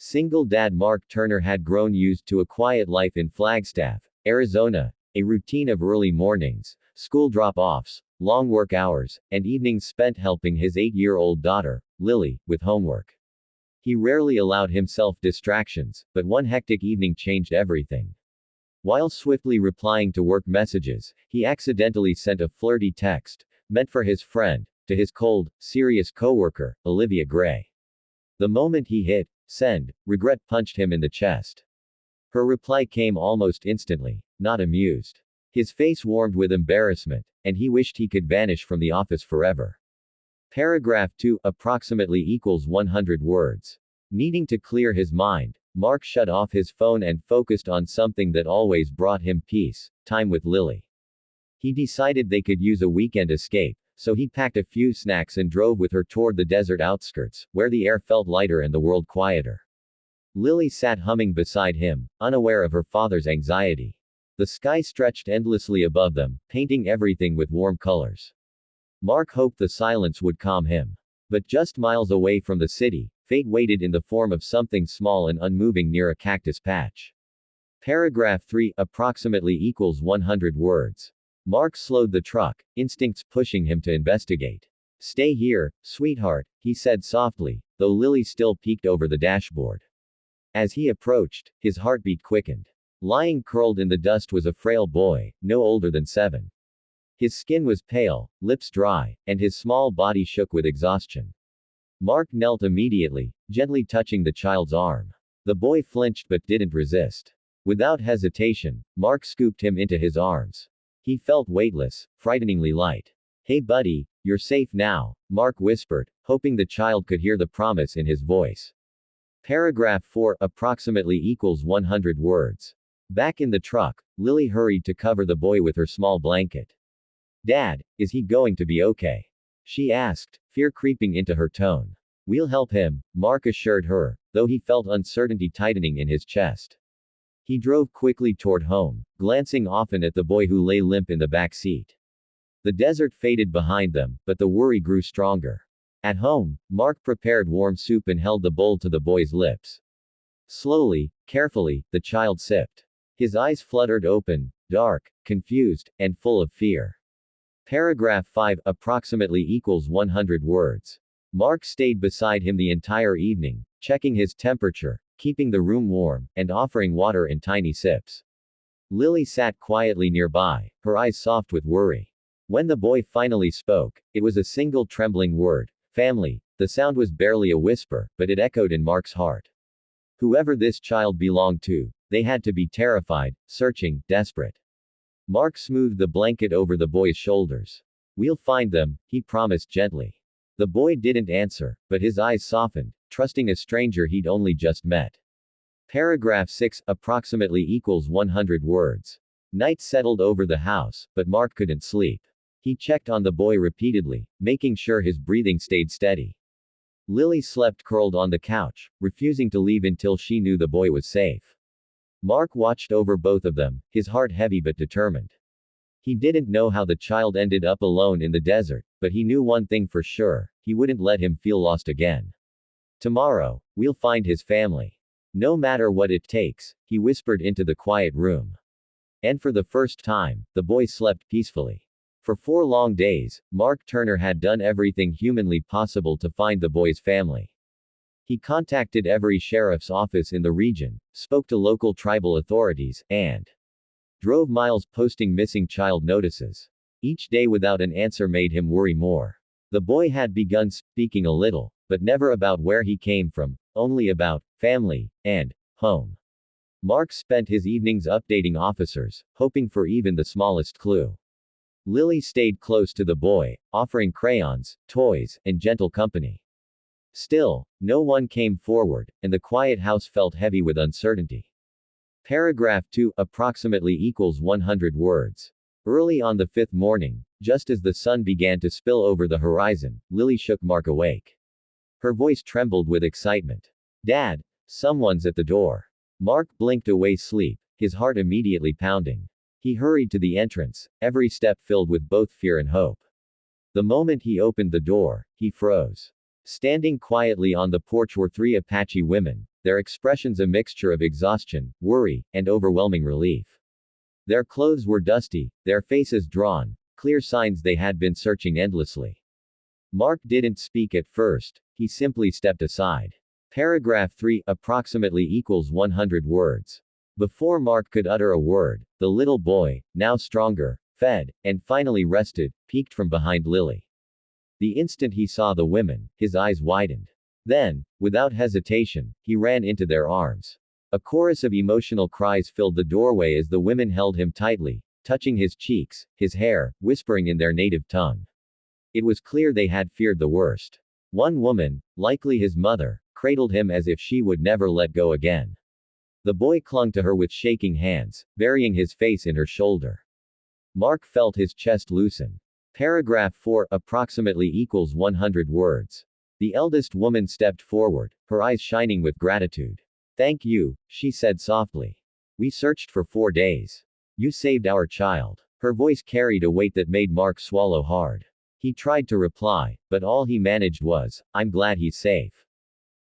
Single dad Mark Turner had grown used to a quiet life in Flagstaff, Arizona, a routine of early mornings, school drop-offs, long work hours, and evenings spent helping his 8-year-old daughter, Lily, with homework. He rarely allowed himself distractions, but one hectic evening changed everything. While swiftly replying to work messages, he accidentally sent a flirty text, meant for his friend, to his cold, serious coworker, Olivia Gray. The moment he hit send, regret punched him in the chest. Her reply came almost instantly, not amused. His face warmed with embarrassment, and he wished he could vanish from the office forever. Paragraph 2 approximately equals 100 words. Needing to clear his mind, Mark shut off his phone and focused on something that always brought him peace, time with Lily. He decided they could use a weekend escape, so he packed a few snacks and drove with her toward the desert outskirts, where the air felt lighter and the world quieter. Lily sat humming beside him, unaware of her father's anxiety. The sky stretched endlessly above them, painting everything with warm colors. Mark hoped the silence would calm him. But just miles away from the city, fate waited in the form of something small and unmoving near a cactus patch. Paragraph 3 approximately equals 100 words. Mark slowed the truck, instincts pushing him to investigate. Stay here, sweetheart, he said softly, though Lily still peeked over the dashboard. As he approached, his heartbeat quickened. Lying curled in the dust was a frail boy, no older than 7. His skin was pale, lips dry, and his small body shook with exhaustion. Mark knelt immediately, gently touching the child's arm. The boy flinched but didn't resist. Without hesitation, Mark scooped him into his arms. He felt weightless, frighteningly light. Hey buddy, you're safe now, Mark whispered, hoping the child could hear the promise in his voice. Paragraph 4 approximately equals 100 words. Back in the truck, Lily hurried to cover the boy with her small blanket. Dad, is he going to be okay? She asked, fear creeping into her tone. We'll help him, Mark assured her, though he felt uncertainty tightening in his chest. He drove quickly toward home, glancing often at the boy who lay limp in the back seat. The desert faded behind them, but the worry grew stronger. At home, Mark prepared warm soup and held the bowl to the boy's lips. Slowly, carefully, the child sipped. His eyes fluttered open, dark, confused, and full of fear. Paragraph 5 approximately equals 100 words. Mark stayed beside him the entire evening, checking his temperature, keeping the room warm, and offering water in tiny sips. Lily sat quietly nearby, her eyes soft with worry. When the boy finally spoke, it was a single trembling word, family. The sound was barely a whisper, but it echoed in Mark's heart. Whoever this child belonged to, they had to be terrified, searching, desperate. Mark smoothed the blanket over the boy's shoulders. We'll find them, he promised gently. The boy didn't answer, but his eyes softened, trusting a stranger he'd only just met. Paragraph 6 approximately equals 100 words. Night settled over the house, but Mark couldn't sleep. He checked on the boy repeatedly, making sure his breathing stayed steady. Lily slept curled on the couch, refusing to leave until she knew the boy was safe. Mark watched over both of them, his heart heavy but determined. He didn't know how the child ended up alone in the desert, but he knew one thing for sure, he wouldn't let him feel lost again. Tomorrow, we'll find his family. No matter what it takes, he whispered into the quiet room. And for the first time, the boy slept peacefully. For 4 long days, Mark Turner had done everything humanly possible to find the boy's family. He contacted every sheriff's office in the region, spoke to local tribal authorities, and drove miles posting missing child notices. Each day without an answer made him worry more. The boy had begun speaking a little, but never about where he came from, only about family and home. Mark spent his evenings updating officers, hoping for even the smallest clue. Lily stayed close to the boy, offering crayons, toys, and gentle company. Still, no one came forward, and the quiet house felt heavy with uncertainty. Paragraph 2 approximately equals 100 words. Early on the 5th morning, just as the sun began to spill over the horizon, Lily shook Mark awake. Her voice trembled with excitement. Dad, someone's at the door. Mark blinked away sleep, his heart immediately pounding. He hurried to the entrance, every step filled with both fear and hope. The moment he opened the door, he froze. Standing quietly on the porch were 3 Apache women, their expressions a mixture of exhaustion, worry, and overwhelming relief. Their clothes were dusty, their faces drawn, clear signs they had been searching endlessly. Mark didn't speak at first, he simply stepped aside. Paragraph 3 approximately equals 100 words. Before Mark could utter a word, the little boy, now stronger, fed, and finally rested, peeked from behind Lily. The instant he saw the women, his eyes widened. Then, without hesitation, he ran into their arms. A chorus of emotional cries filled the doorway as the women held him tightly, touching his cheeks, his hair, whispering in their native tongue. It was clear they had feared the worst. One woman, likely his mother, cradled him as if she would never let go again. The boy clung to her with shaking hands, burying his face in her shoulder. Mark felt his chest loosen. Paragraph 4 approximately equals 100 words. The eldest woman stepped forward, her eyes shining with gratitude. Thank you, she said softly. We searched for 4 days. You saved our child. Her voice carried a weight that made Mark swallow hard. He tried to reply, but all he managed was, I'm glad he's safe.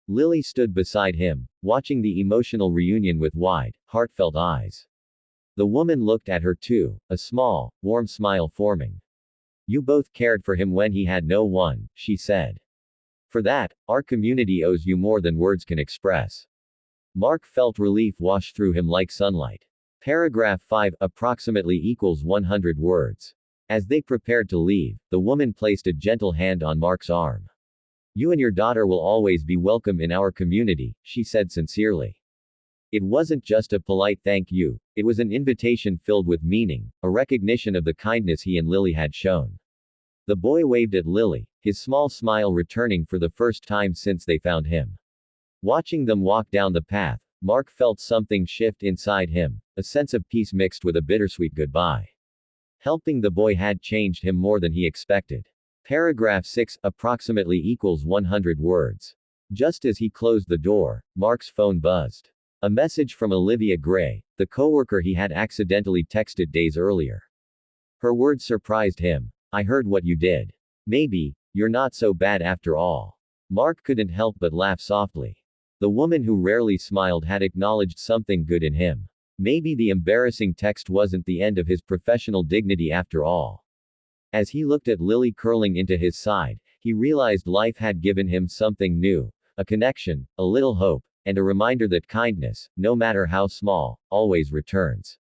Lily stood beside him, watching the emotional reunion with wide, heartfelt eyes. The woman looked at her too, a small, warm smile forming. You both cared for him when he had no one, she said. For that, our community owes you more than words can express. Mark felt relief wash through him like sunlight. Paragraph 5 approximately equals 100 words. As they prepared to leave, the woman placed a gentle hand on Mark's arm. You and your daughter will always be welcome in our community, she said sincerely. It wasn't just a polite thank you, it was an invitation filled with meaning, a recognition of the kindness he and Lily had shown. The boy waved at Lily, his small smile returning for the first time since they found him. Watching them walk down the path, Mark felt something shift inside him, a sense of peace mixed with a bittersweet goodbye. Helping the boy had changed him more than he expected. Paragraph 6 approximately equals 100 words. Just as he closed the door, Mark's phone buzzed. A message from Olivia Gray, the coworker he had accidentally texted days earlier. Her words surprised him. I heard what you did. Maybe, you're not so bad after all. Mark couldn't help but laugh softly. The woman who rarely smiled had acknowledged something good in him. Maybe the embarrassing text wasn't the end of his professional dignity after all. As he looked at Lily curling into his side, he realized life had given him something new, a connection, a little hope, and a reminder that kindness, no matter how small, always returns.